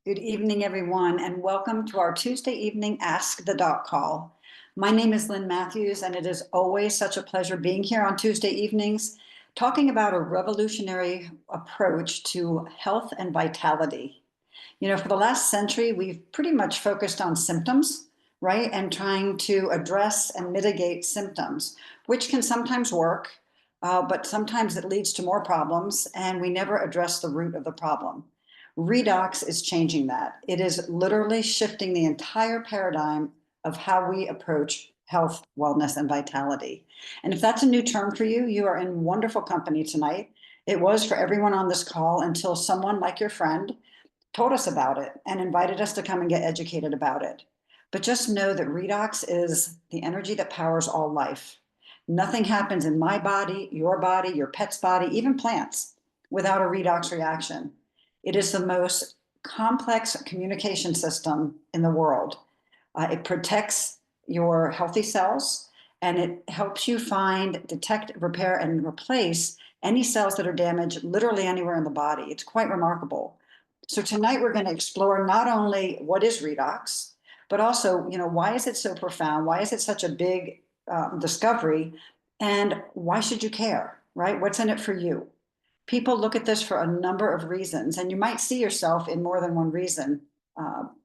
Good evening, everyone, and welcome to our Tuesday evening Ask the Doc call. My name is Lynn Matthews, and it is always such a pleasure being here on Tuesday evenings, talking about a revolutionary approach to health and vitality. For the last century, we've pretty much focused on symptoms, right? And trying to address and mitigate symptoms, which can sometimes work, but sometimes it leads to more problems, and we never address the root of the problem. Redox is changing that. It is literally shifting the entire paradigm of how we approach health, wellness, and vitality. And if that's a new term for you, you are in wonderful company tonight. It was for everyone on this call until someone like your friend told us about it and invited us to come and get educated about it. But just know that redox is the energy that powers all life. Nothing happens in my body, your pet's body, even plants, without a redox reaction. It is the most complex communication system in the world. It protects your healthy cells, and it helps you find, detect, repair, and replace any cells that are damaged literally anywhere in the body. It's quite remarkable. So tonight we're going to explore not only what is redox, but also, why is it so profound? Why is it such a big discovery? And why should you care, right? What's in it for you? People look at this for a number of reasons, and you might see yourself in more than one reason.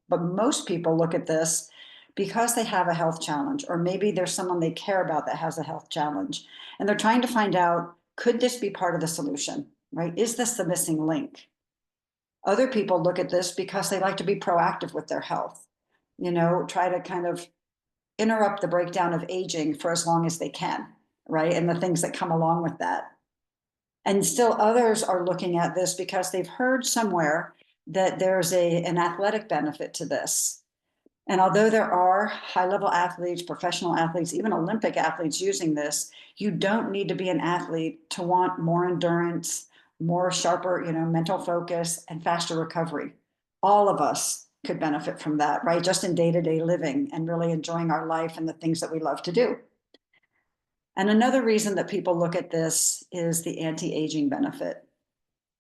But most people look at this because they have a health challenge, or maybe there's someone they care about that has a health challenge. And they're trying to find out, could this be part of the solution, right? Is this the missing link? Other people look at this because they like to be proactive with their health, try to kind of interrupt the breakdown of aging for as long as they can, right? And the things that come along with that. And still others are looking at this because they've heard somewhere that there's an athletic benefit to this. And although there are high-level athletes, professional athletes, even Olympic athletes using this, you don't need to be an athlete to want more endurance, more sharper, mental focus, and faster recovery. All of us could benefit from that, right? Just in day-to-day living and really enjoying our life and the things that we love to do. And another reason that people look at this is the anti-aging benefit.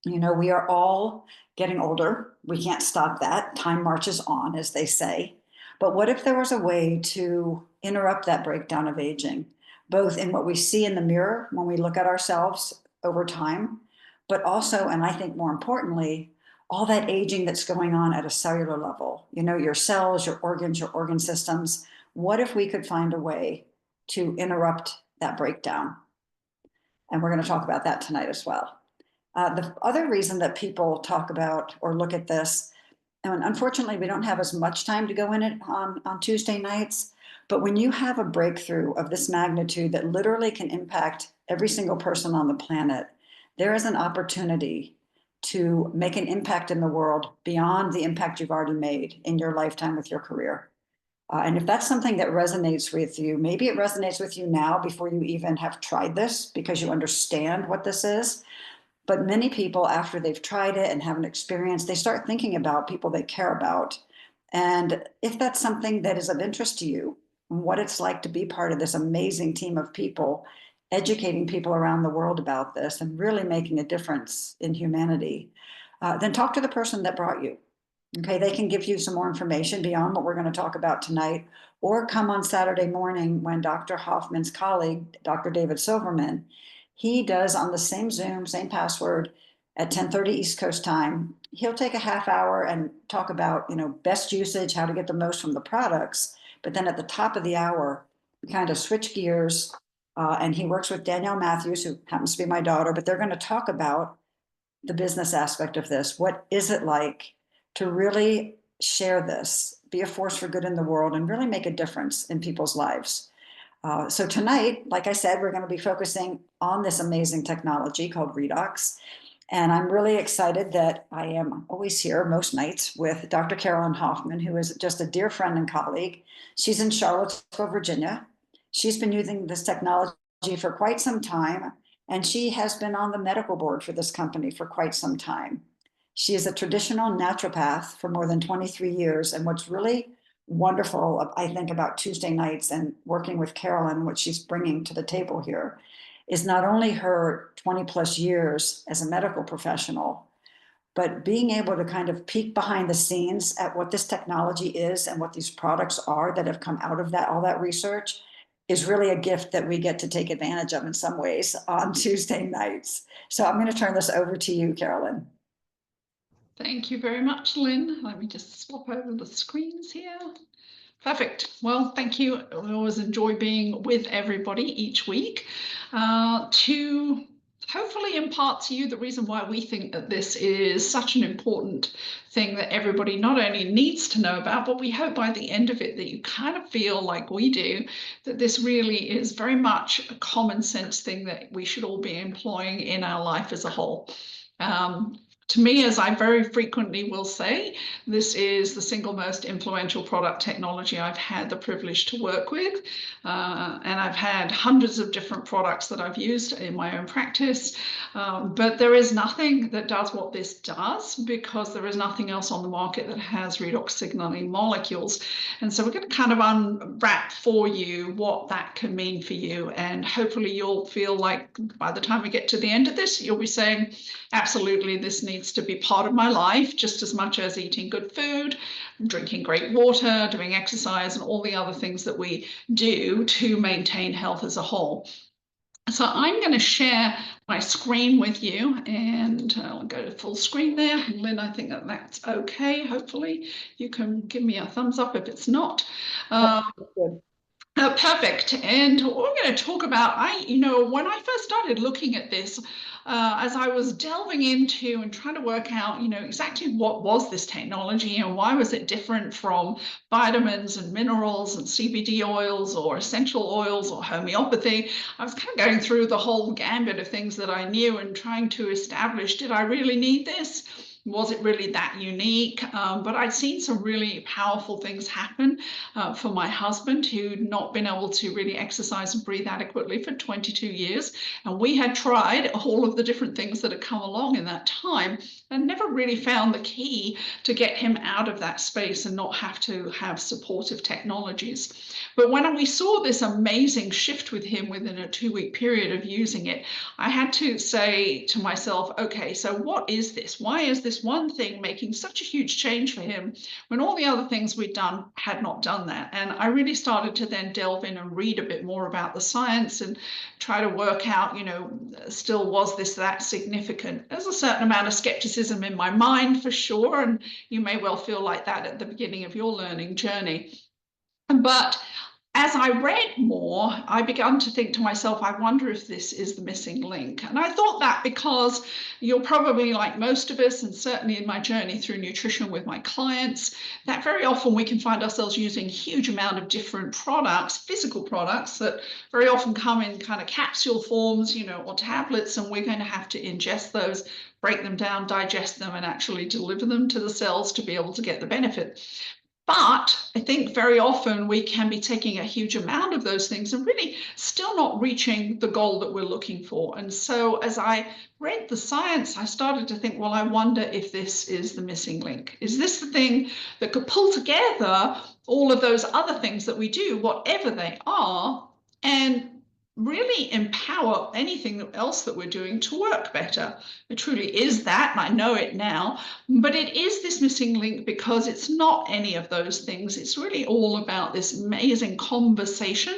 We are all getting older. We can't stop that. Time marches on, as they say. But what if there was a way to interrupt that breakdown of aging, both in what we see in the mirror when we look at ourselves over time, but also, and I think more importantly, all that aging that's going on at a cellular level, your cells, your organs, your organ systems. What if we could find a way to interrupt that breakdown? And we're going to talk about that tonight as well. The other reason that people talk about or look at this, and unfortunately we don't have as much time to go in it on Tuesday nights, but when you have a breakthrough of this magnitude that literally can impact every single person on the planet, there is an opportunity to make an impact in the world beyond the impact you've already made in your lifetime with your career. And if that's something that resonates with you, maybe it resonates with you now before you even have tried this because you understand what this is. But many people, after they've tried it and have an experience, they start thinking about people they care about. And if that's something that is of interest to you, what it's like to be part of this amazing team of people, educating people around the world about this and really making a difference in humanity, then talk to the person that brought you. Okay, they can give you some more information beyond what we're going to talk about tonight, or come on Saturday morning when Dr. Hoffman's colleague, Dr. David Silverman, he does on the same Zoom, same password at 10:30 East Coast time. He'll take a half hour and talk about, best usage, how to get the most from the products. But then at the top of the hour, we kind of switch gears, and he works with Danielle Matthews, who happens to be my daughter, but they're going to talk about the business aspect of this. What is it like to really share this, be a force for good in the world, and really make a difference in people's lives? So tonight, like I said, we're going to be focusing on this amazing technology called Redox. And I'm really excited that I am always here most nights with Dr. Carolyn Hoffman, who is just a dear friend and colleague. She's in Charlottesville, Virginia. She's been using this technology for quite some time, and she has been on the medical board for this company for quite some time. She is a traditional naturopath for more than 23 years. And what's really wonderful, I think, about Tuesday nights and working with Carolyn, what she's bringing to the table here, is not only her 20 plus years as a medical professional, but being able to kind of peek behind the scenes at what this technology is and what these products are that have come out of that, all that research, is really a gift that we get to take advantage of in some ways on Tuesday nights. So I'm going to turn this over to you, Carolyn. Thank you very much, Lynn. Let me just swap over the screens here. Perfect. Well, thank you. I always enjoy being with everybody each week to hopefully impart to you the reason why we think that this is such an important thing that everybody not only needs to know about, but we hope by the end of it that you kind of feel like we do, that this really is very much a common sense thing that we should all be employing in our life as a whole. To me, as I very frequently will say, this is the single most influential product technology I've had the privilege to work with. And I've had hundreds of different products that I've used in my own practice. But there is nothing that does what this does, because there is nothing else on the market that has redox signaling molecules. And so we're going to kind of unwrap for you what that can mean for you. And hopefully you'll feel like by the time we get to the end of this, you'll be saying, absolutely, this needs to be part of my life just as much as eating good food, drinking great water, doing exercise, and all the other things that we do to maintain health as a whole. So I'm going to share my screen with you, and I'll go to full screen there. Lynn, I think that that's okay. Hopefully you can give me a thumbs up if it's not. Perfect. And what we're going to talk about, when I first started looking at this, as I was delving into and trying to work out, exactly what was this technology and why was it different from vitamins and minerals and CBD oils or essential oils or homeopathy, I was kind of going through the whole gambit of things that I knew and trying to establish, did I really need this? Was it really that unique? But I'd seen some really powerful things happen for my husband, who'd not been able to really exercise and breathe adequately for 22 years. And we had tried all of the different things that had come along in that time and never really found the key to get him out of that space and not have to have supportive technologies. But when we saw this amazing shift with him within a 2-week period of using it, I had to say to myself, okay, so what is this? Why is this one thing making such a huge change for him when all the other things we'd done had not done that? And I really started to then delve in and read a bit more about the science and try to work out, still was this that significant? There's a certain amount of skepticism in my mind for sure, and you may well feel like that at the beginning of your learning journey. But as I read more, I began to think to myself, I wonder if this is the missing link. And I thought that because you're probably like most of us, and certainly in my journey through nutrition with my clients, that very often we can find ourselves using a huge amount of different products, physical products that very often come in kind of capsule forms, or tablets, and we're going to have to ingest those, break them down, digest them, and actually deliver them to the cells to be able to get the benefit. But I think very often we can be taking a huge amount of those things and really still not reaching the goal that we're looking for. And so as I read the science, I started to think, well, I wonder if this is the missing link. Is this the thing that could pull together all of those other things that we do, whatever they are, and really empower anything else that we're doing to work better? It truly is that, and I know it now, but it is this missing link because it's not any of those things. It's really all about this amazing conversation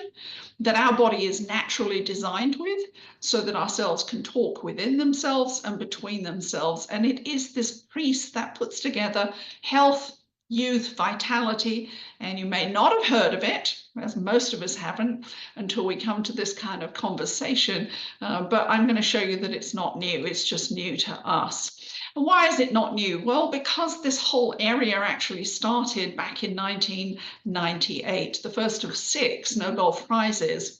that our body is naturally designed with so that our cells can talk within themselves and between themselves. And it is this piece that puts together health, youth, vitality, and you may not have heard of it, as most of us haven't, until we come to this kind of conversation. But I'm going to show you that it's not new, it's just new to us. And why is it not new? Well, because this whole area actually started back in 1998, the first of 6 Nobel Prizes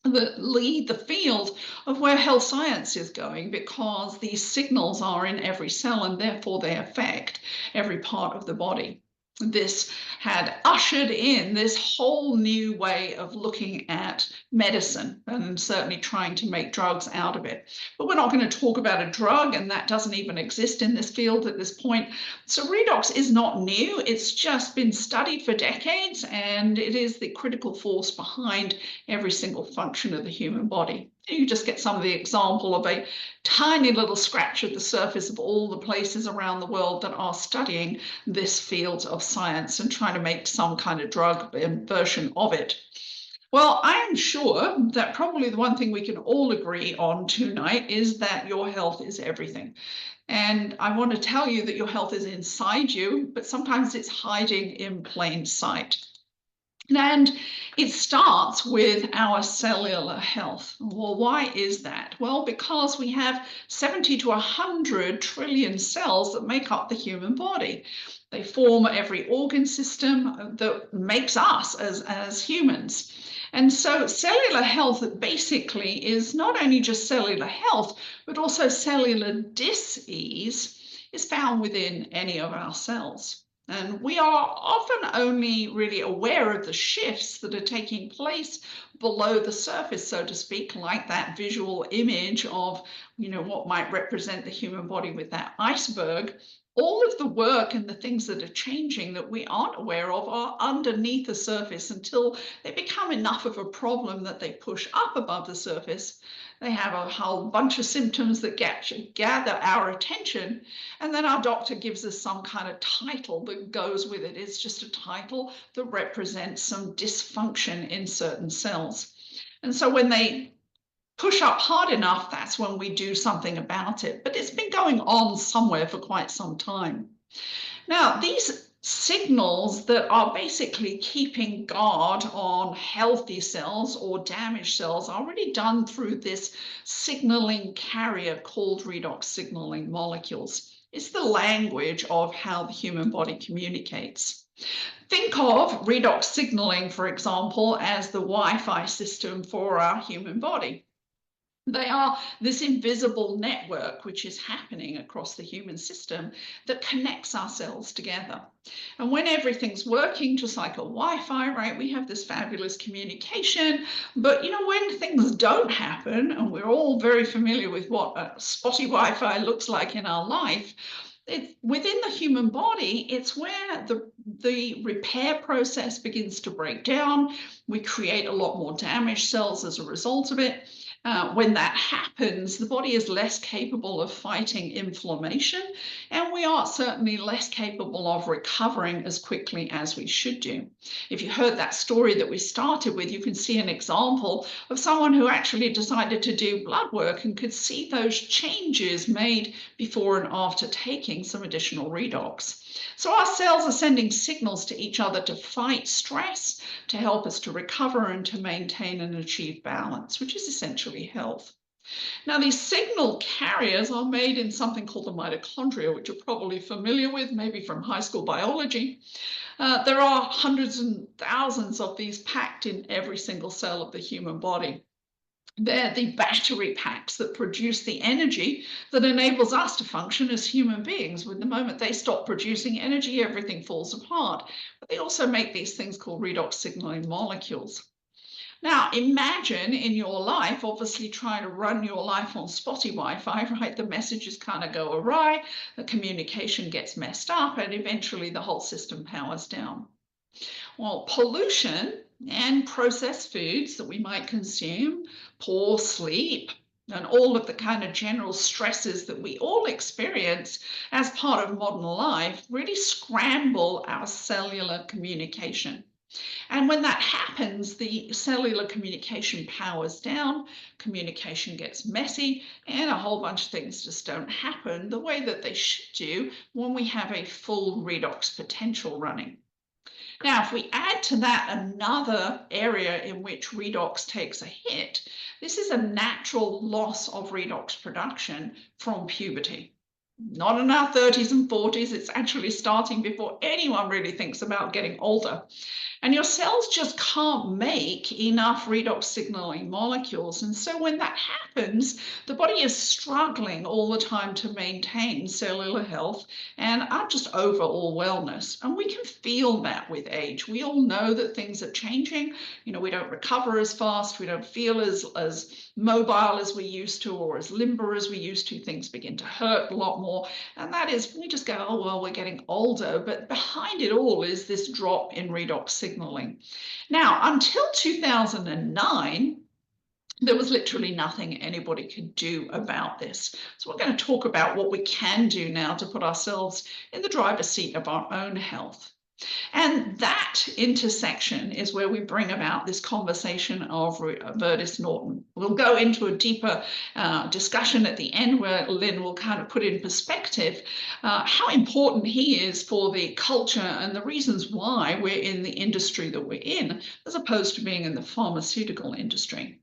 that lead the field of where health science is going, because these signals are in every cell and therefore they affect every part of the body. This had ushered in this whole new way of looking at medicine and certainly trying to make drugs out of it. But we're not going to talk about a drug, and that doesn't even exist in this field at this point. So redox is not new. It's just been studied for decades, and it is the critical force behind every single function of the human body. You just get some of the example of a tiny little scratch at the surface of all the places around the world that are studying this field of science and trying to make some kind of drug version of it. Well, I am sure that probably the one thing we can all agree on tonight is that your health is everything. And I want to tell you that your health is inside you, but sometimes it's hiding in plain sight. And it starts with our cellular health. Well, why is that? Well, because we have 70 to 100 trillion cells that make up the human body. They form every organ system that makes us as humans. And so cellular health basically is not only just cellular health, but also cellular dis-ease is found within any of our cells. And we are often only really aware of the shifts that are taking place below the surface, so to speak, like that visual image of, what might represent the human body with that iceberg. All of the work and the things that are changing that we aren't aware of are underneath the surface until they become enough of a problem that they push up above the surface. They have a whole bunch of symptoms that gather our attention, and then our doctor gives us some kind of title that goes with it. It's just a title that represents some dysfunction in certain cells. And so when they push up hard enough, that's when we do something about it. But it's been going on somewhere for quite some time. Now, these signals that are basically keeping guard on healthy cells or damaged cells are really done through this signaling carrier called redox signaling molecules. It's the language of how the human body communicates. Think of redox signaling, for example, as the Wi-Fi system for our human body. They are this invisible network which is happening across the human system that connects our cells together. And when everything's working, just like a Wi-Fi, right, we have this fabulous communication. But when things don't happen, and we're all very familiar with what a spotty Wi-Fi looks like in our life, within the human body, it's where the repair process begins to break down. We create a lot more damaged cells as a result of it. When that happens, the body is less capable of fighting inflammation, and we are certainly less capable of recovering as quickly as we should do. If you heard that story that we started with, you can see an example of someone who actually decided to do blood work and could see those changes made before and after taking some additional redox. So our cells are sending signals to each other to fight stress, to help us to recover and to maintain and achieve balance, which is essentially health. Now, these signal carriers are made in something called the mitochondria, which you're probably familiar with, maybe from high school biology. There are hundreds and thousands of these packed in every single cell of the human body. They're the battery packs that produce the energy that enables us to function as human beings. When the moment they stop producing energy, everything falls apart. But they also make these things called redox signaling molecules. Now, imagine in your life, obviously trying to run your life on spotty Wi-Fi, right? The messages kind of go awry, the communication gets messed up, and eventually the whole system powers down. Well, pollution and processed foods that we might consume, poor sleep, and all of the kind of general stresses that we all experience as part of modern life really scramble our cellular communication. And when that happens, the cellular communication powers down, communication gets messy, and a whole bunch of things just don't happen the way that they should do when we have a full redox potential running. Now, if we add to that another area in which redox takes a hit, this is a natural loss of redox production from puberty. Not in our 30s and 40s, it's actually starting before anyone really thinks about getting older. And your cells just can't make enough redox signaling molecules. And so when that happens, the body is struggling all the time to maintain cellular health and just overall wellness. And we can feel that with age. We all know that things are changing. We don't recover as fast. We don't feel as mobile as we used to or as limber as we used to. Things begin to hurt a lot more. And that is, we just go, oh, well, we're getting older. But behind it all is this drop in redox signaling. Now, until 2009, There was literally nothing anybody could do about this. So we're going to talk about what we can do now to put ourselves in the driver's seat of our own health. And that intersection is where we bring about this conversation of Verdis Norton. We'll go into a deeper discussion at the end where Lynn will kind of put in perspective how important he is for the culture and the reasons why we're in the industry that we're in, as opposed to being in the pharmaceutical industry.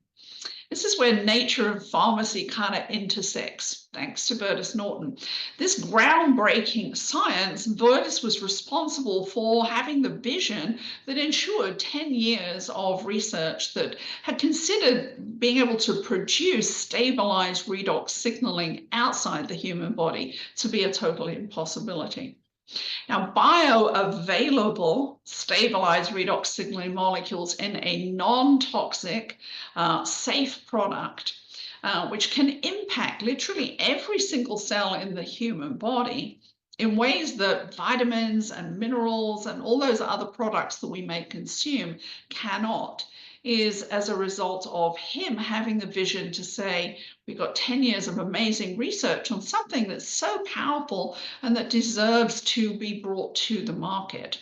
This is where nature and pharmacy kind of intersects, thanks to Verdis Norton. This groundbreaking science, Verdis was responsible for having the vision that ensured 10 years of research that had considered being able to produce stabilized redox signaling outside the human body to be a total impossibility. Now, bioavailable stabilized redox signaling molecules in a non-toxic, safe product, which can impact literally every single cell in the human body in ways that vitamins and minerals and all those other products that we may consume cannot, is as a result of him having the vision to say, we've got 10 years of amazing research on something that's so powerful and that deserves to be brought to the market.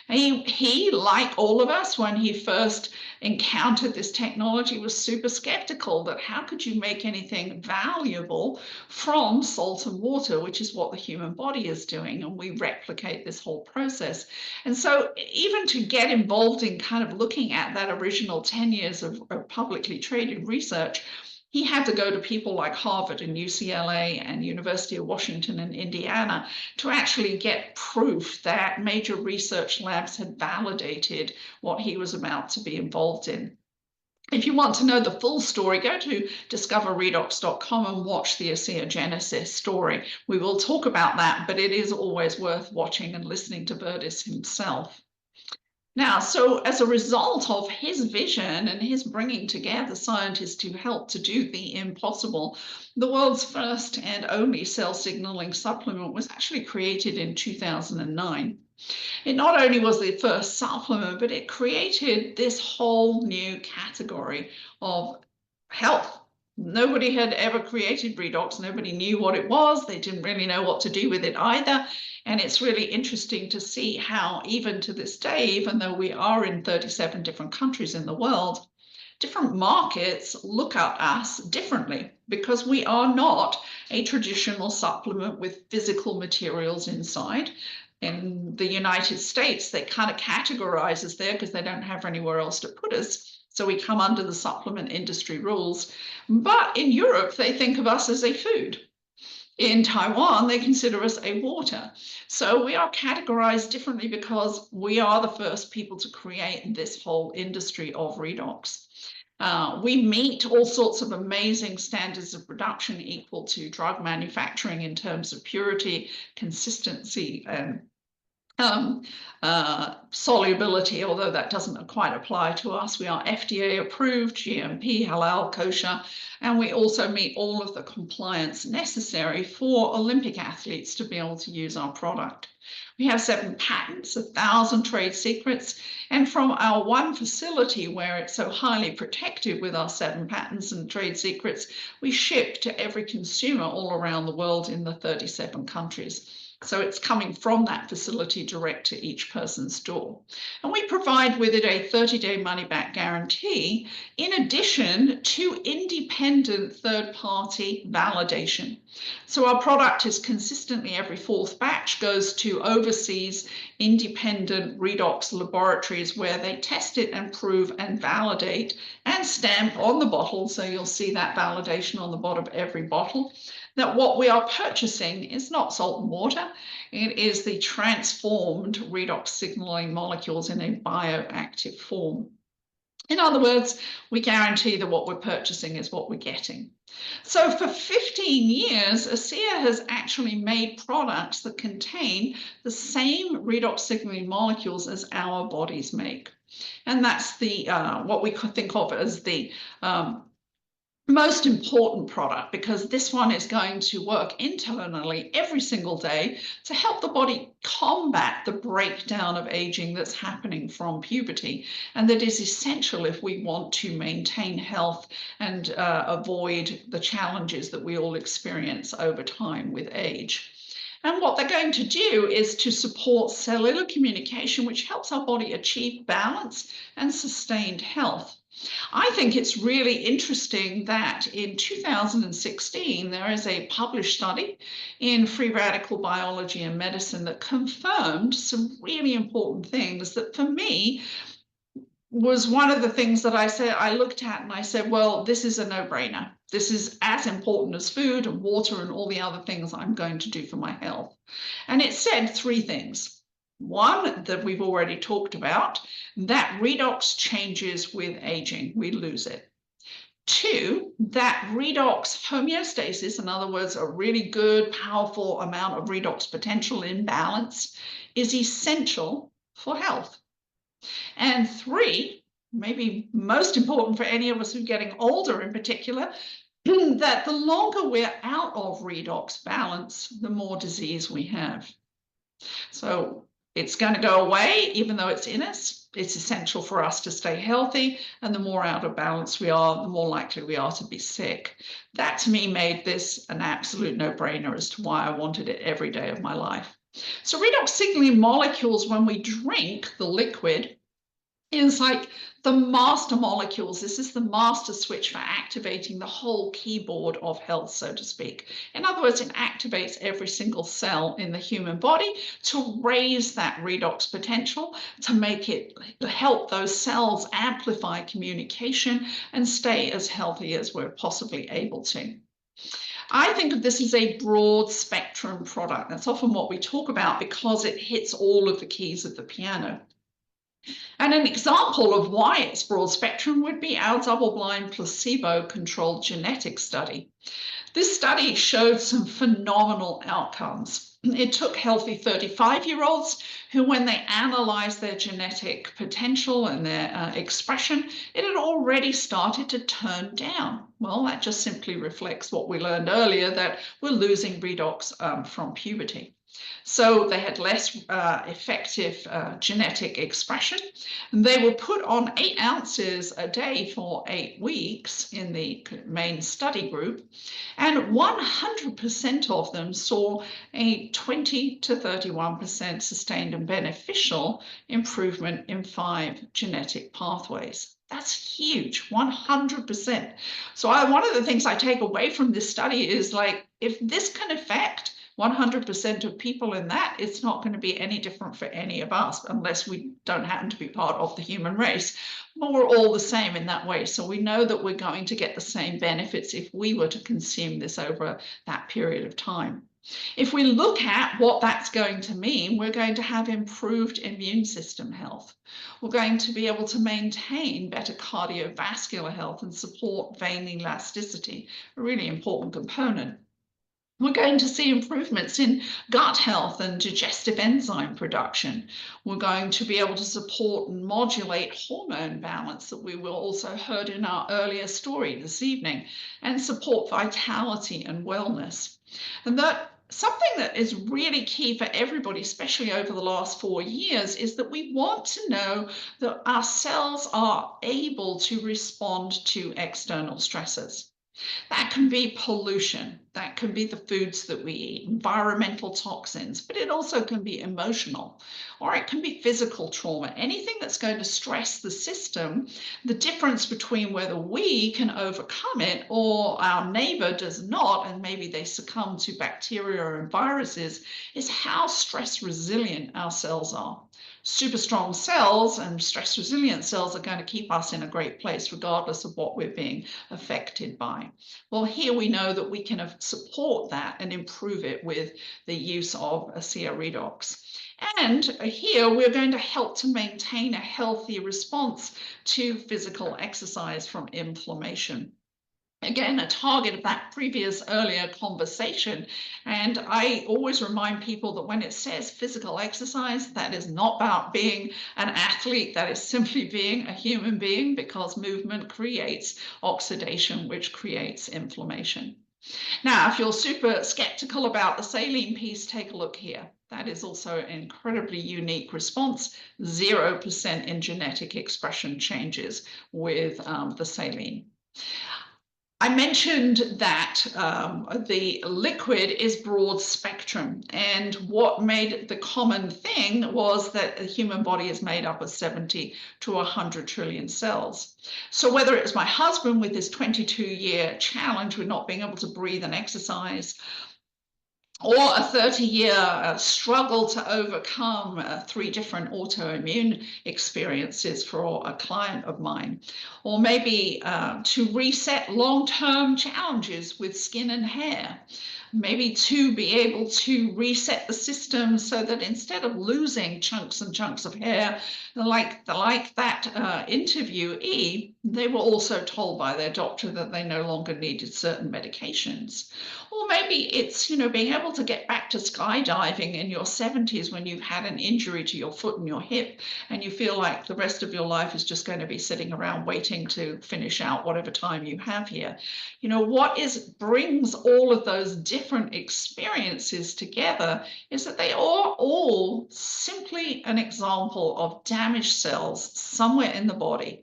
He, like all of us, when he first encountered this technology, was super skeptical that how could you make anything valuable from salt and water, which is what the human body is doing, and we replicate this whole process. And so even to get involved in kind of looking at that original 10 years of publicly traded research, he had to go to people like Harvard and UCLA and University of Washington and Indiana to actually get proof that major research labs had validated what he was about to be involved in. If you want to know the full story, go to discoverredox.com and watch the Osteogenesis story. We will talk about that, but it is always worth watching and listening to Verdis himself. Now, so as a result of his vision and his bringing together scientists to help to do the impossible, the world's first and only cell signaling supplement was actually created in 2009. It not only was the first supplement, but it created this whole new category of health. Nobody had ever created redox. Nobody knew what it was. They didn't really know what to do with it either. And it's really interesting to see how even to this day, even though we are in 37 different countries in the world, different markets look at us differently because we are not a traditional supplement with physical materials inside. In the United States, they kind of categorize us there because they don't have anywhere else to put us. So we come under the supplement industry rules. But in Europe, they think of us as a food. In Taiwan, they consider us a water. So we are categorized differently because we are the first people to create this whole industry of redox. We meet all sorts of amazing standards of production equal to drug manufacturing in terms of purity, consistency, and solubility, although that doesn't quite apply to us. We are FDA approved, GMP, halal, kosher, and we also meet all of the compliance necessary for Olympic athletes to be able to use our product. We have 7 patents, 1,000 trade secrets, and from our one facility where it's so highly protected with our 7 patents and trade secrets, we ship to every consumer all around the world in the 37 countries. So it's coming from that facility direct to each person's door. And we provide with it a 30-day money-back guarantee, in addition to independent third-party validation. So our product is consistently, every 4th batch goes to overseas independent redox laboratories where they test it and prove and validate and stamp on the bottle. So you'll see that validation on the bottom of every bottle, that what we are purchasing is not salt and water. It is the transformed redox signaling molecules in a bioactive form. In other words, we guarantee that what we're purchasing is what we're getting. So for 15 years, ASEA has actually made products that contain the same redox signaling molecules as our bodies make. And that's the what we could think of as the most important product, because this one is going to work internally every single day to help the body combat the breakdown of aging that's happening from puberty, and that is essential if we want to maintain health and avoid the challenges that we all experience over time with age. And what they're going to do is to support cellular communication, which helps our body achieve balance and sustained health. I think it's really interesting that in 2016, there is a published study in Free Radical Biology and Medicine that confirmed some really important things that, for me, was one of the things that I looked at and I said, well, this is a no-brainer. This is as important as food and water and all the other things I'm going to do for my health. And it said three things. One, that we've already talked about, that redox changes with aging, we lose it. Two, that redox homeostasis, in other words, a really good, powerful amount of redox potential in balance, is essential for health. And three, maybe most important for any of us who are getting older in particular, that the longer we're out of redox balance, the more disease we have. So it's going to go away, even though it's in us. It's essential for us to stay healthy, and the more out of balance we are, the more likely we are to be sick. That, to me, made this an absolute no-brainer as to why I wanted it every day of my life. So redox signaling molecules, when we drink the liquid, is like the master molecules. This is the master switch for activating the whole keyboard of health, so to speak. In other words, it activates every single cell in the human body to raise that redox potential, to make it help those cells amplify communication and stay as healthy as we're possibly able to. I think of this as a broad spectrum product. That's often what we talk about because it hits all of the keys of the piano. And an example of why it's broad spectrum would be our double-blind placebo-controlled genetic study. This study showed some phenomenal outcomes. It took healthy 35-year-olds who, when they analyzed their genetic potential and their expression, it had already started to turn down. Well, that just simply reflects what we learned earlier, that we're losing redox from puberty. So they had less effective genetic expression. And they were put on 8 ounces a day for 8 weeks in the main study group, and 100% of them saw a 20 to 31% sustained and beneficial improvement in 5 genetic pathways. That's huge, 100%. So one of the things I take away from this study is, like, if this can affect 100% of people in that, it's not going to be any different for any of us, unless we don't happen to be part of the human race. But we're all the same in that way. So we know that we're going to get the same benefits if we were to consume this over that period of time. If we look at what that's going to mean, we're going to have improved immune system health. We're going to be able to maintain better cardiovascular health and support vein elasticity, a really important component. We're going to see improvements in gut health and digestive enzyme production. We're going to be able to support and modulate hormone balance that we will also heard in our earlier story this evening, and support vitality and wellness. And that something that is really key for everybody, especially over the last 4 years, is that we want to know that our cells are able to respond to external stressors. That can be pollution, that can be the foods that we eat, environmental toxins, but it also can be emotional, or it can be physical trauma, anything that's going to stress the system. The difference between whether we can overcome it or our neighbor does not, and maybe they succumb to bacteria and viruses, is how stress resilient our cells are. Super strong cells and stress resilient cells are going to keep us in a great place regardless of what we're being affected by. Well, here we know that we can support that and improve it with the use of ASEA Redox. And here we're going to help to maintain a healthy response to physical exercise from inflammation. Again, a target of that previous earlier conversation. And I always remind people that when it says physical exercise, that is not about being an athlete. That is simply being a human being, because movement creates oxidation, which creates inflammation. Now, if you're super skeptical about the saline piece, take a look here. That is also an incredibly unique response, 0% in genetic expression changes with the saline. I mentioned that the liquid is broad spectrum, and what made the common thing was that the human body is made up of 70 to 100 trillion cells. So whether it's my husband with his 22-year challenge with not being able to breathe and exercise, or a 30-year struggle to overcome 3 different autoimmune experiences for a client of mine, or maybe to reset long-term challenges with skin and hair, maybe to be able to reset the system so that instead of losing chunks and chunks of hair, like that interviewee, they were also told by their doctor that they no longer needed certain medications. Or maybe it's, being able to get back to skydiving in your 70s when you've had an injury to your foot and your hip, and you feel like the rest of your life is just going to be sitting around waiting to finish out whatever time you have here. What brings all of those different experiences together is that they are all simply an example of damaged cells somewhere in the body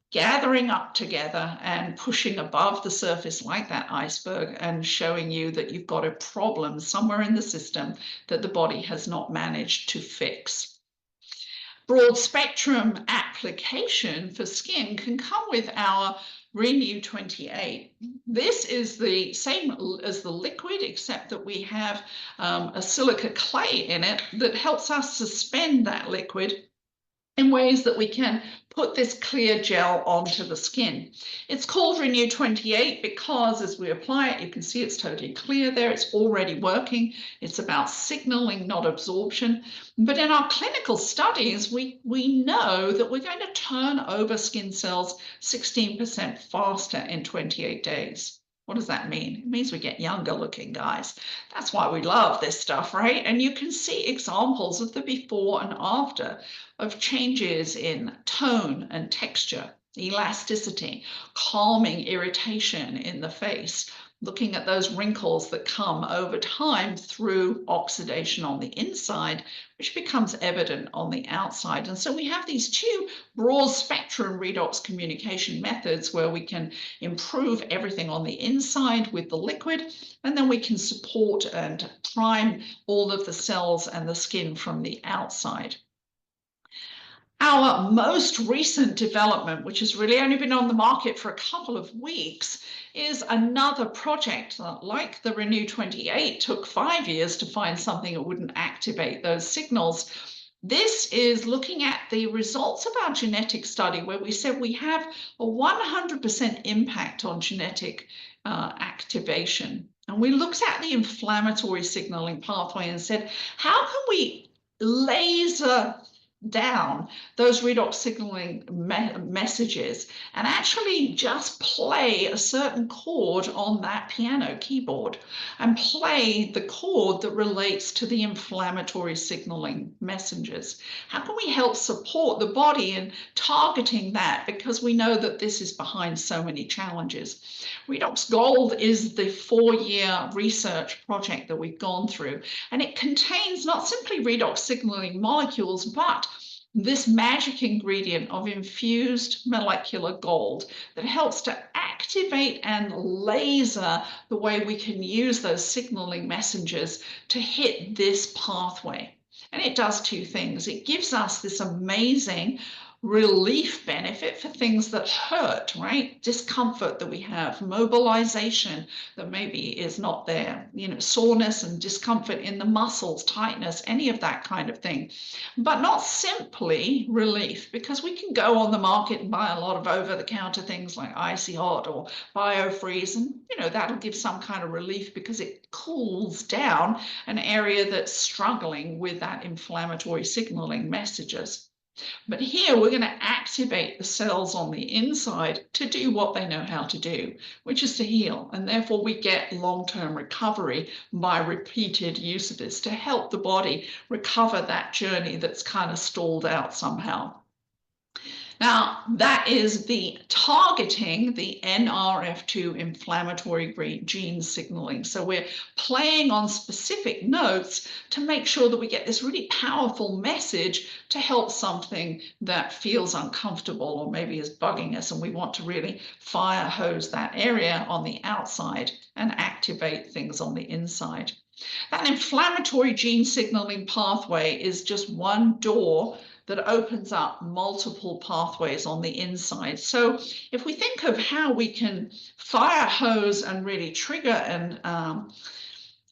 gathering up together and pushing above the surface like that iceberg and showing you that you've got a problem somewhere in the system that the body has not managed to fix. Broad spectrum application for skin can come with our Renew 28. This is the same as the liquid, except that we have a silica clay in it that helps us suspend that liquid in ways that we can put this clear gel onto the skin. It's called Renew 28 because as we apply it, you can see it's totally clear there. It's already working. It's about signaling, not absorption. But in our clinical studies, we know that we're going to turn over skin cells 16% faster in 28 days. What does that mean? It means we get younger looking, guys. That's why we love this stuff, right? And you can see examples of the before and after of changes in tone and texture, elasticity, calming irritation in the face, looking at those wrinkles that come over time through oxidation on the inside, which becomes evident on the outside. And so we have these 2 broad spectrum redox communication methods where we can improve everything on the inside with the liquid, and then we can support and prime all of the cells and the skin from the outside. Our most recent development, which has really only been on the market for a couple of weeks, is another project that, like the Renew 28, took 5 years to find something that wouldn't activate those signals. This is looking at the results of our genetic study where we said we have a 100% impact on genetic activation. And we looked at the inflammatory signaling pathway and said, how can we laser down those redox signaling messages and actually just play a certain chord on that piano keyboard and play the chord that relates to the inflammatory signaling messengers? How can we help support the body in targeting that, because we know that this is behind so many challenges? Redox Gold is the 4-year research project that we've gone through, and it contains not simply redox signaling molecules, but this magic ingredient of infused molecular gold that helps to activate and laser the way we can use those signaling messengers to hit this pathway. And it does 2 things. It gives us this amazing relief benefit for things that hurt, right? Discomfort that we have, mobilization that maybe is not there, soreness and discomfort in the muscles, tightness, any of that kind of thing. But not simply relief, because we can go on the market and buy a lot of over-the-counter things like Icy Hot or BioFreeze, and that'll give some kind of relief because it cools down an area that's struggling with that inflammatory signaling messages. But here we're going to activate the cells on the inside to do what they know how to do, which is to heal. And therefore we get long-term recovery by repeated use of this to help the body recover that journey that's kind of stalled out somehow. Now, that is the targeting the NRF2 inflammatory gene signaling. So we're playing on specific notes to make sure that we get this really powerful message to help something that feels uncomfortable or maybe is bugging us, and we want to really fire hose that area on the outside and activate things on the inside. That inflammatory gene signaling pathway is just one door that opens up multiple pathways on the inside. So if we think of how we can fire hose and really trigger and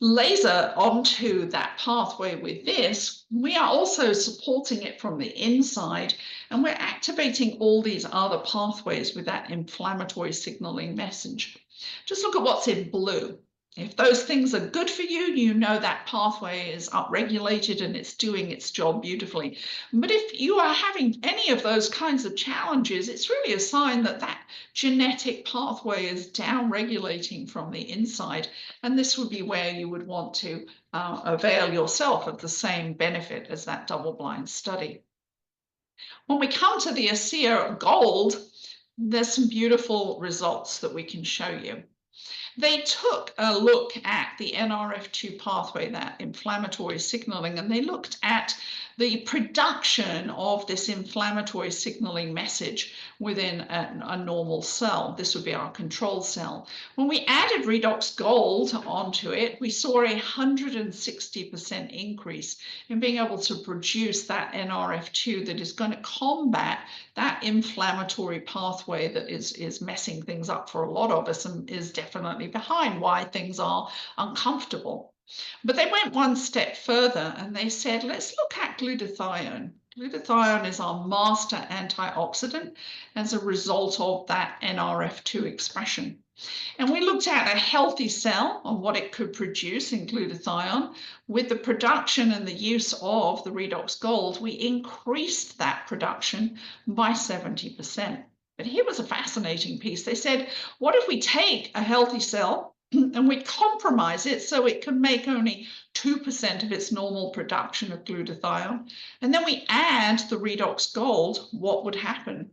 laser onto that pathway with this, we are also supporting it from the inside, and we're activating all these other pathways with that inflammatory signaling message. Just look at what's in blue. If those things are good for you, you know that pathway is upregulated and it's doing its job beautifully. But if you are having any of those kinds of challenges, it's really a sign that that genetic pathway is downregulating from the inside. And this would be where you would want to avail yourself of the same benefit as that double-blind study. When we come to the ASEA Gold, there's some beautiful results that we can show you. They took a look at the NRF2 pathway, that inflammatory signaling, and they looked at the production of this inflammatory signaling message within a normal cell. This would be our control cell. When we added Redox Gold onto it, we saw a 160% increase in being able to produce that NRF2 that is going to combat that inflammatory pathway that is messing things up for a lot of us and is definitely behind why things are uncomfortable. But they went one step further and they said, let's look at glutathione. Glutathione is our master antioxidant as a result of that NRF2 expression. And we looked at a healthy cell and what it could produce in glutathione. With the production and the use of the Redox Gold, we increased that production by 70%. But here was a fascinating piece. They said, what if we take a healthy cell and we compromise it so it can make only 2% of its normal production of glutathione, and then we add the Redox Gold, what would happen?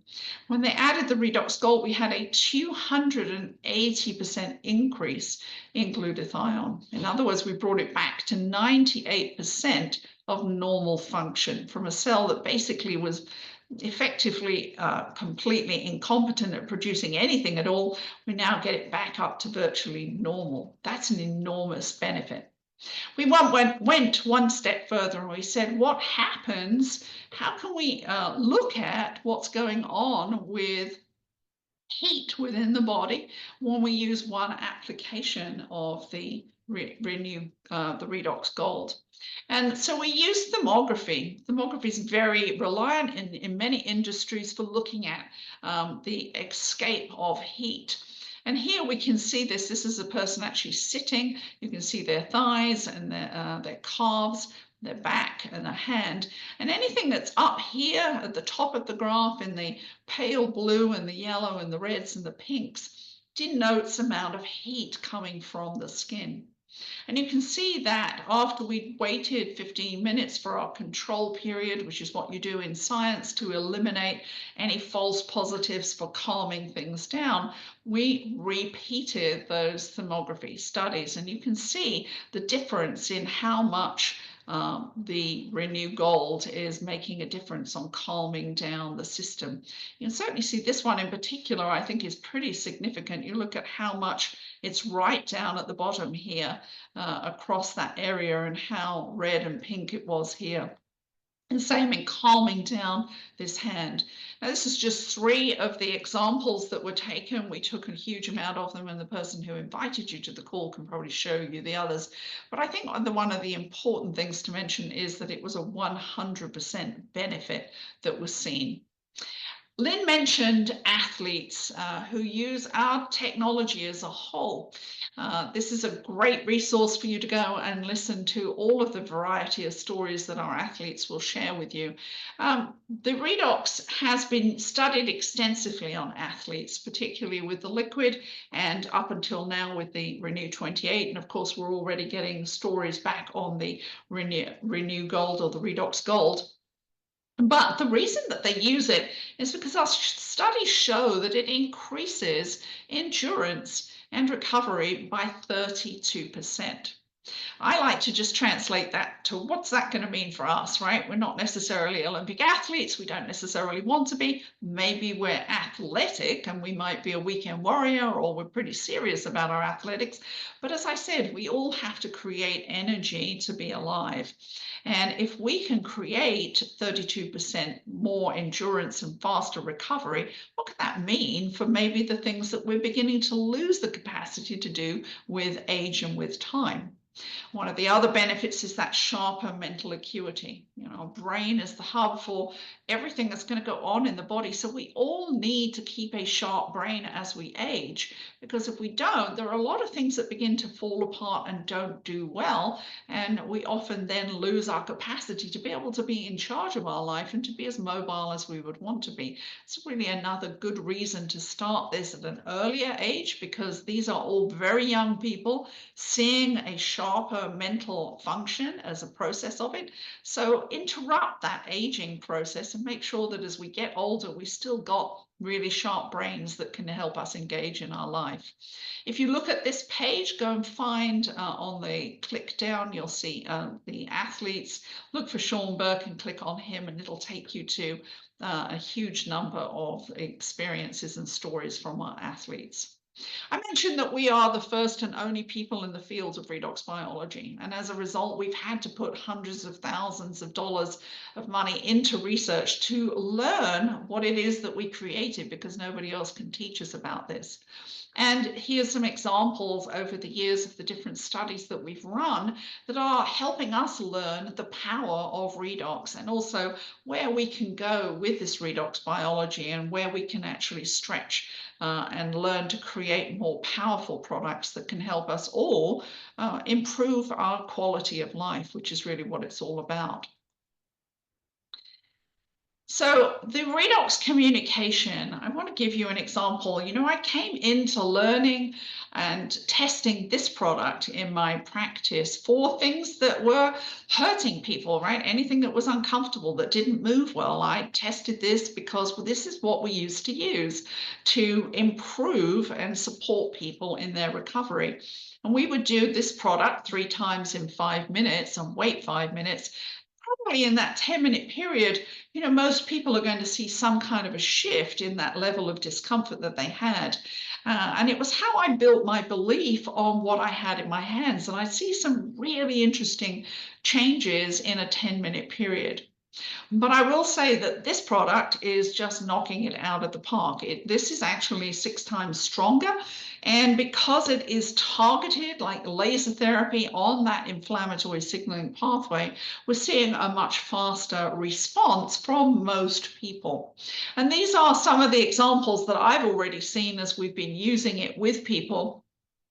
When they added the Redox Gold, we had a 280% increase in glutathione. In other words, we brought it back to 98% of normal function from a cell that basically was effectively completely incompetent at producing anything at all. We now get it back up to virtually normal. That's an enormous benefit. We went one step further and we said, what happens? How can we look at what's going on with heat within the body when we use one application of the Redox Gold? And so we use thermography. Thermography is very reliant in many industries for looking at the escape of heat. And here we can see this. This is a person actually sitting. You can see their thighs and their calves, their back and their hand. And anything that's up here at the top of the graph in the pale blue and the yellow and the reds and the pinks denotes amount of heat coming from the skin. And you can see that after we waited 15 minutes for our control period, which is what you do in science to eliminate any false positives for calming things down, we repeated those thermography studies. And you can see the difference in how much the Renew Gold is making a difference on calming down the system. You can certainly see this one in particular, I think, is pretty significant. You look at how much it's right down at the bottom here across that area and how red and pink it was here. And same in calming down this hand. Now, this is just 3 of the examples that were taken. We took a huge amount of them, and the person who invited you to the call can probably show you the others. But I think one of the important things to mention is that it was a 100% benefit that was seen. Lynn mentioned athletes who use our technology as a whole. This is a great resource for you to go and listen to all of the variety of stories that our athletes will share with you. The Redox has been studied extensively on athletes, particularly with the liquid and up until now with the Renew 28. And of course, we're already getting stories back on the Renew Gold or the Redox Gold. But the reason that they use it is because our studies show that it increases endurance and recovery by 32%. I like to just translate that to what's that going to mean for us, right? We're not necessarily Olympic athletes. We don't necessarily want to be. Maybe we're athletic and we might be a weekend warrior, or we're pretty serious about our athletics. But as I said, we all have to create energy to be alive. And if we can create 32% more endurance and faster recovery, what could that mean for maybe the things that we're beginning to lose the capacity to do with age and with time? One of the other benefits is that sharper mental acuity. Our brain is the hub for everything that's going to go on in the body. So we all need to keep a sharp brain as we age, because if we don't, there are a lot of things that begin to fall apart and don't do well. And we often then lose our capacity to be able to be in charge of our life and to be as mobile as we would want to be. It's really another good reason to start this at an earlier age, because these are all very young people seeing a sharper mental function as a process of it. So interrupt that aging process and make sure that as we get older, we still got really sharp brains that can help us engage in our life. If you look at this page, go and find on the click down, you'll see the athletes. Look for Sean Burke and click on him, and it'll take you to a huge number of experiences and stories from our athletes. I mentioned that we are the first and only people in the field of redox biology. And as a result, we've had to put hundreds of thousands of dollars of money into research to learn what it is that we created, because nobody else can teach us about this. And here's some examples over the years of the different studies that we've run that are helping us learn the power of redox, and also where we can go with this redox biology and where we can actually stretch and learn to create more powerful products that can help us all improve our quality of life, which is really what it's all about. So the redox communication, I want to give you an example. I came into learning and testing this product in my practice for things that were hurting people, right? Anything that was uncomfortable, that didn't move well. I tested this because this is what we used to use to improve and support people in their recovery. And we would do this product 3 times in 5 minutes and wait 5 minutes. Probably in that 10-minute period, most people are going to see some kind of a shift in that level of discomfort that they had. And it was how I built my belief on what I had in my hands. And I see some really interesting changes in a 10-minute period. But I will say that this product is just knocking it out of the park. This is actually 6 times stronger. And because it is targeted like laser therapy on that inflammatory signaling pathway, we're seeing a much faster response from most people. And these are some of the examples that I've already seen as we've been using it with people.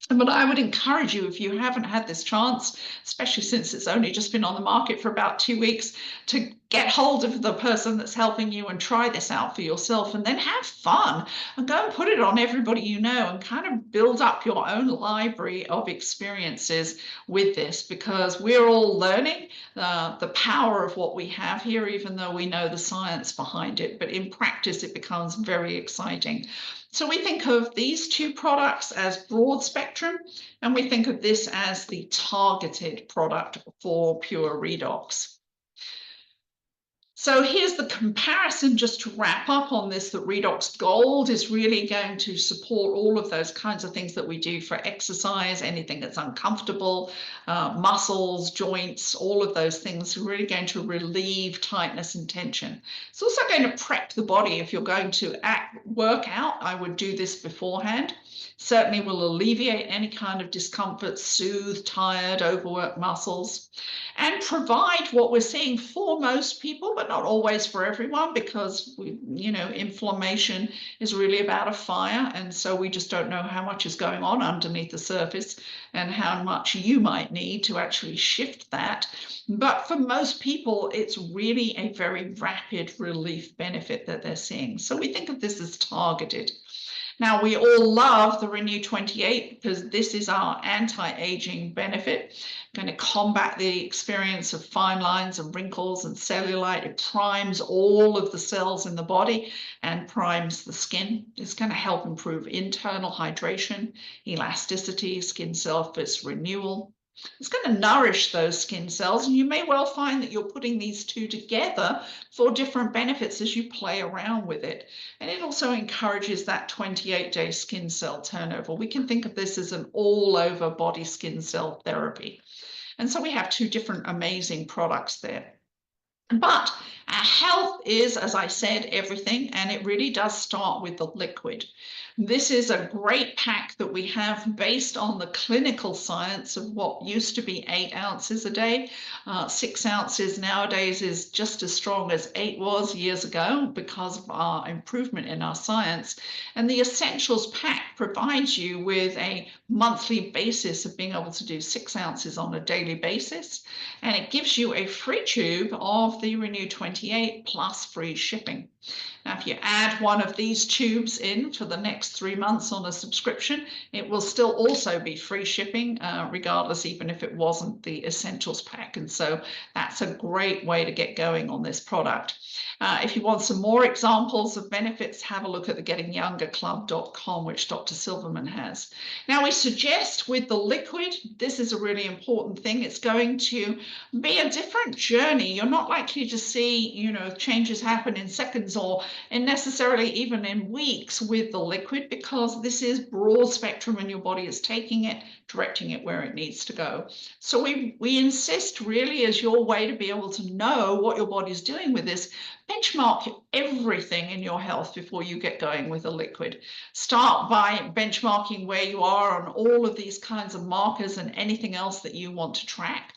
But I would encourage you, if you haven't had this chance, especially since it's only just been on the market for about 2 weeks, to get hold of the person that's helping you and try this out for yourself, and then have fun and go and put it on everybody you know, and kind of build up your own library of experiences with this, because we're all learning the power of what we have here, even though we know the science behind it. But in practice, it becomes very exciting. So we think of these 2 products as broad spectrum, and we think of this as the targeted product for pure redox. So here's the comparison, just to wrap up on this, that Redox Gold is really going to support all of those kinds of things that we do for exercise, anything that's uncomfortable, muscles, joints, all of those things are really going to relieve tightness and tension. It's also going to prep the body. If you're going to work out, I would do this beforehand. Certainly will alleviate any kind of discomfort, soothe tired, overworked muscles, and provide what we're seeing for most people, but not always for everyone, because inflammation is really about a fire, and so we just don't know how much is going on underneath the surface and how much you might need to actually shift that. But for most people, it's really a very rapid relief benefit that they're seeing. So we think of this as targeted. Now, we all love the Renew 28 because this is our anti-aging benefit, going to combat the experience of fine lines and wrinkles and cellulite. It primes all of the cells in the body and primes the skin. It's going to help improve internal hydration, elasticity, skin surface renewal. It's going to nourish those skin cells, and you may well find that you're putting these two together for different benefits as you play around with it. And it also encourages that 28-day skin cell turnover. We can think of this as an all-over body skin cell therapy. And so we have two different amazing products there. But our health is, as I said, everything, and it really does start with the liquid. This is a great pack that we have based on the clinical science of what used to be 8 ounces a day. 6 ounces nowadays is just as strong as 8 was years ago because of our improvement in our science. And the Essentials pack provides you with a monthly basis of being able to do 6 ounces on a daily basis. And it gives you a free tube of the Renew 28 plus free shipping. Now, if you add one of these tubes in for the next 3 months on a subscription, it will still also be free shipping, regardless, even if it wasn't the Essentials pack. And so that's a great way to get going on this product. If you want some more examples of benefits, have a look at the gettingyoungerclub.com, which Dr. Silverman has. Now, we suggest with the liquid, this is a really important thing. It's going to be a different journey. You're not likely to see, changes happen in seconds or necessarily even in weeks with the liquid, because this is broad spectrum and your body is taking it, directing it where it needs to go. So we insist really as your way to be able to know what your body's doing with this. Benchmark everything in your health before you get going with a liquid. Start by benchmarking where you are on all of these kinds of markers and anything else that you want to track.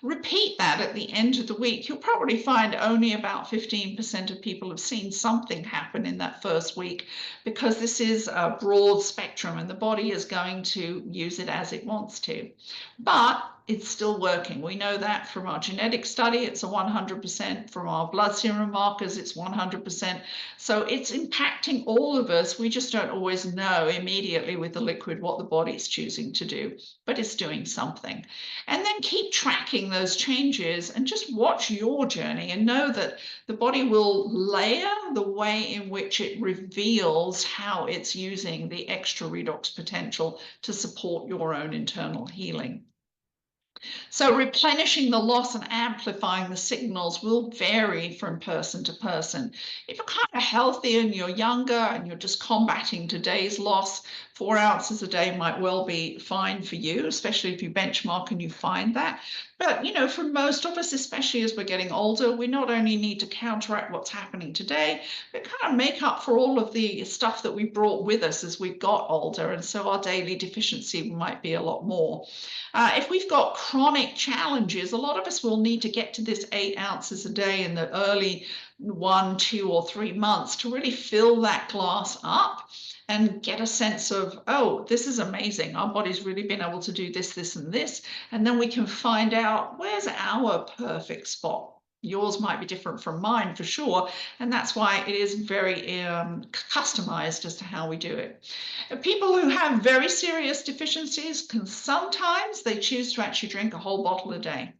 Repeat that at the end of the week. You'll probably find only about 15% of people have seen something happen in that first week, because this is a broad spectrum and the body is going to use it as it wants to. But it's still working. We know that from our genetic study, it's a 100%. From our blood serum markers, it's 100%. So it's impacting all of us. We just don't always know immediately with the liquid what the body's choosing to do, but it's doing something. And then keep tracking those changes and just watch your journey and know that the body will layer the way in which it reveals how it's using the extra redox potential to support your own internal healing. So replenishing the loss and amplifying the signals will vary from person to person. If you're kind of healthy and you're younger and you're just combating today's loss, 4 ounces a day might well be fine for you, especially if you benchmark and you find that. But, for most of us, especially as we're getting older, we not only need to counteract what's happening today, but kind of make up for all of the stuff that we brought with us as we got older. And so our daily deficiency might be a lot more. If we've got chronic challenges, a lot of us will need to get to this 8 ounces a day in the early 1, 2, or 3 months to really fill that glass up and get a sense of, oh, this is amazing. Our body's really been able to do this, this, and this. And then we can find out, where's our perfect spot? Yours might be different from mine for sure. And that's why it is very customized as to how we do it. People who have very serious deficiencies can sometimes they choose to actually drink a whole bottle a day.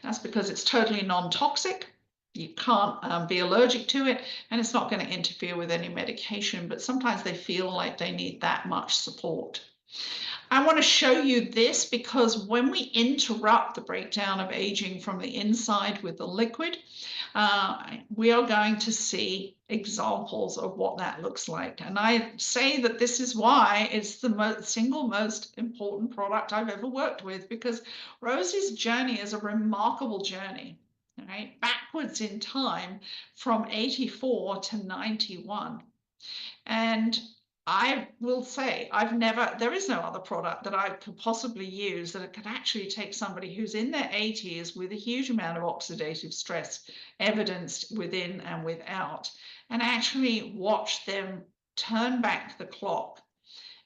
That's because it's totally non-toxic. You can't be allergic to it, and it's not going to interfere with any medication, but sometimes they feel like they need that much support. I want to show you this because when we interrupt the breakdown of aging from the inside with the liquid, we are going to see examples of what that looks like. And I say that this is why it's the single most important product I've ever worked with, because Rosie's journey is a remarkable journey, right? Backwards in time from 84 to 91. And I will say there is no other product that I could possibly use that could actually take somebody who's in their 80s with a huge amount of oxidative stress evidenced within and without, and actually watch them turn back the clock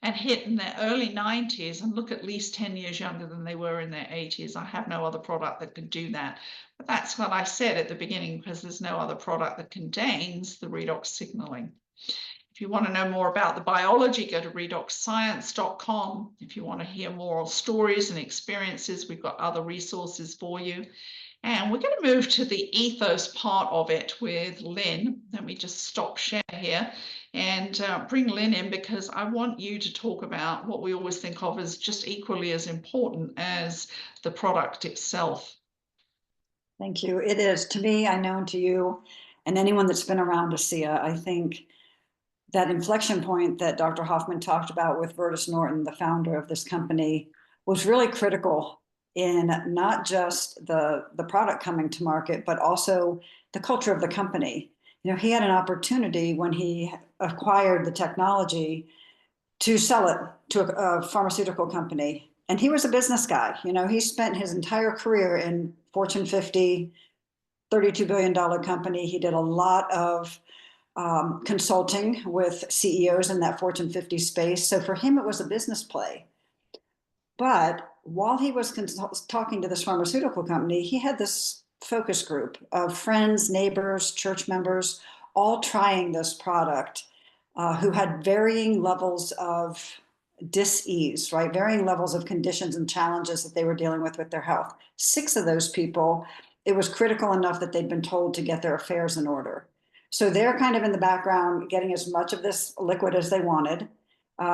and hit in their early 90s and look at least 10 years younger than they were in their 80s. I have no other product that could do that. But that's what I said at the beginning, because there's no other product that contains the redox signaling. If you want to know more about the biology, go to redoxscience.com. If you want to hear more stories and experiences, we've got other resources for you. And we're going to move to the ethos part of it with Lynn. Let me just stop share here and bring Lynn in, because I want you to talk about what we always think of as just equally as important as the product itself. Thank you. It is, to me, I know, and to you, and anyone that's been around ASEA, I think that inflection point that Dr. Hoffman talked about with Vertus Norton, the founder of this company, was really critical in not just the product coming to market, but also the culture of the company. You know, he had an opportunity when he acquired the technology to sell it to a pharmaceutical company. And he was a business guy. You know, he spent his entire career in Fortune 50, $32 billion company. He did a lot of consulting with CEOs in that Fortune 50 space. So for him, it was a business play. But while he was talking to this pharmaceutical company, he had this focus group of friends, neighbors, church members, all trying this product, who had varying levels of dis-ease, right? Varying levels of conditions and challenges that they were dealing with their health. 6 of those people, it was critical enough that they'd been told to get their affairs in order. So they're kind of in the background getting as much of this liquid as they wanted.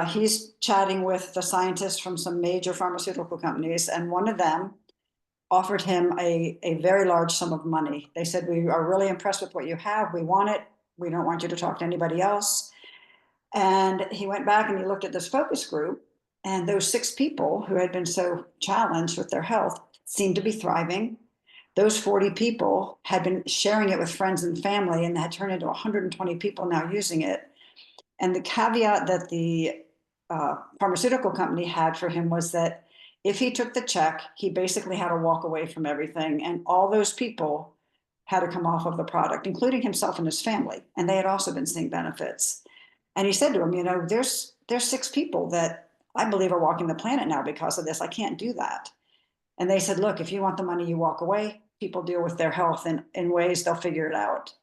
He's chatting with the scientists from some major pharmaceutical companies, and one of them offered him a very large sum of money. They said, "We are really impressed with what you have. We want it. We don't want you to talk to anybody else." And he went back and he looked at this focus group, and those 6 people who had been so challenged with their health seemed to be thriving. Those 40 people had been sharing it with friends and family and had turned into 120 people now using it. And the caveat that the pharmaceutical company had for him was that if he took the check, he basically had to walk away from everything. And all those people had to come off of the product, including himself and his family. And they had also been seeing benefits. And he said to him, you know, there's 6 people that I believe are walking the planet now because of this. I can't do that. And they said, look, if you want the money, you walk away. People deal with their health in ways they'll figure it out.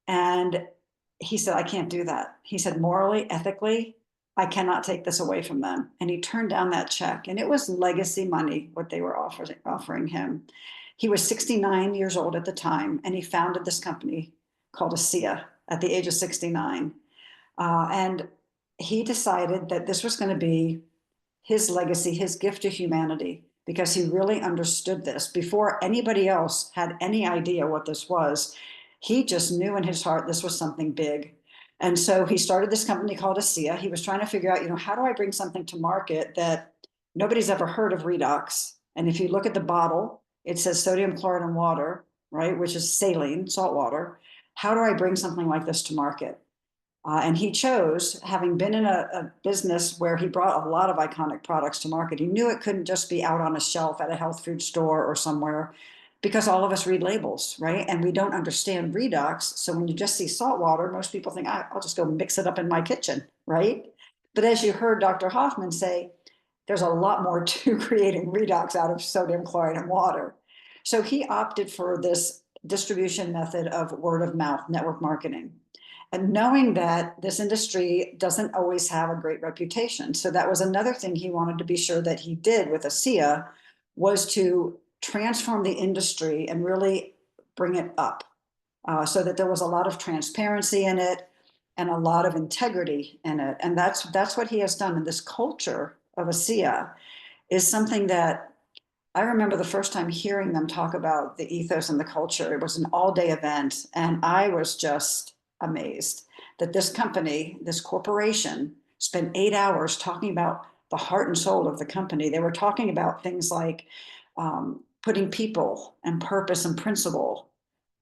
And he said, I can't do that. He said, morally, ethically, I cannot take this away from them. And he turned down that check. And it was legacy money, what they were offering him. He was 69 years old at the time, and he founded this company called ASEA at the age of 69. And he decided that this was going to be his legacy, his gift to humanity, because he really understood this. Before anybody else had any idea what this was, he just knew in his heart this was something big. And so he started this company called ASEA. He was trying to figure out, you know, how do I bring something to market that nobody's ever heard of Redox? And if you look at the bottle, it says sodium chloride and water, right, which is saline, salt water. How do I bring something like this to market? And he chose, having been in a business where he brought a lot of iconic products to market, he knew it couldn't just be out on a shelf at a health food store or somewhere, because all of us read labels, right? And we don't understand redox. So when you just see salt water, most people think, I'll just go mix it up in my kitchen, right? But as you heard Dr. Hoffman say, there's a lot more to creating redox out of sodium chloride and water. So he opted for this distribution method of word of mouth network marketing. And knowing that this industry doesn't always have a great reputation. So that was another thing he wanted to be sure that he did with ASEA, was to transform the industry and really bring it up, so that there was a lot of transparency in it and a lot of integrity in it. And that's what he has done. And this culture of ASEA is something that I remember the first time hearing them talk about the ethos and the culture. It was an all-day event, and I was just amazed that this company, this corporation, spent 8 hours talking about the heart and soul of the company. They were talking about things like putting people and purpose and principle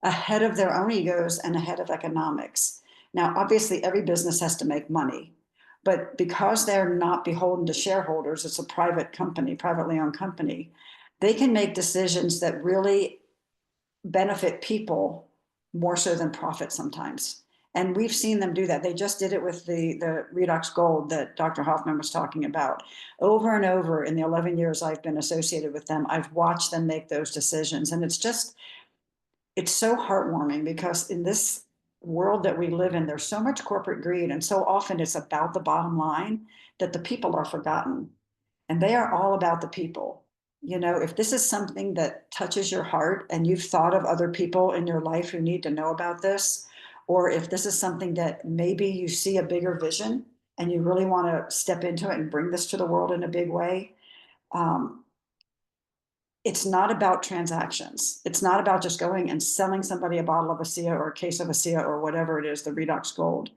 ahead of their own egos and ahead of economics. Now, obviously, every business has to make money, But because they're not beholden to shareholders, it's a private company, privately owned company, they can make decisions that really benefit people more so than profit sometimes. And we've seen them do that. They just did it with the Redox Gold that Dr. Hoffman was talking about. Over and over in the 11 years I've been associated with them, I've watched them make those decisions. And it's so heartwarming because in this world that we live in, there's so much corporate greed. And so often it's about the bottom line that the people are forgotten. And they are all about the people. You know, if this is something that touches your heart and you've thought of other people in your life who need to know about this, or if this is something that maybe you see a bigger vision and you really want to step into it and bring this to the world in a big way, um, it's not about transactions. It's not about just going and selling somebody a bottle of ASEA or a case of ASEA or whatever it is, the Redox Gold.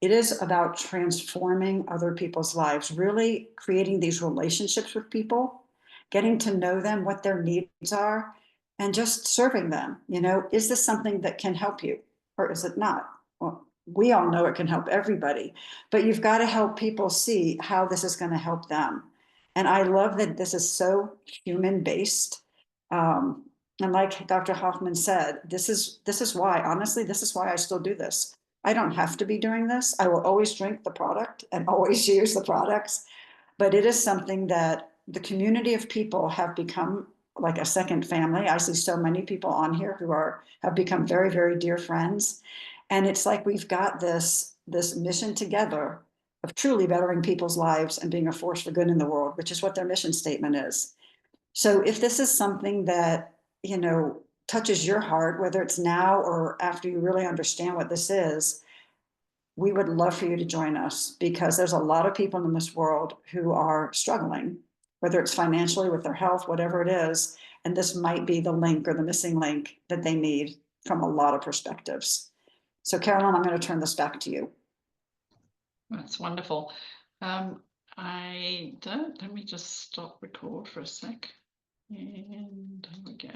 It is about transforming other people's lives, really creating these relationships with people, getting to know them, what their needs are, and just serving them. You know, is this something that can help you or is it not? Well, we all know it can help everybody, but you've got to help people see how this is going to help them. And I love that this is so human based. Um, and like Dr. Hoffman said, this is why, honestly, this is why I still do this. I don't have to be doing this. I will always drink the product and always use the products, but it is something that the community of people have become like a second family. I see so many people on here who have become very, very dear friends. And it's like we've got this mission together of truly bettering people's lives and being a force for good in the world, which is what their mission statement is. So if this is something that, you know, touches your heart, whether it's now or after you really understand what this is, we would love for you to join us because there's a lot of people in this world who are struggling, whether it's financially, with their health, whatever it is. And this might be the link or the missing link that they need from a lot of perspectives. So, Carolyn, I'm going to turn this back to you. That's wonderful. Let me just stop record for a sec. And there we go.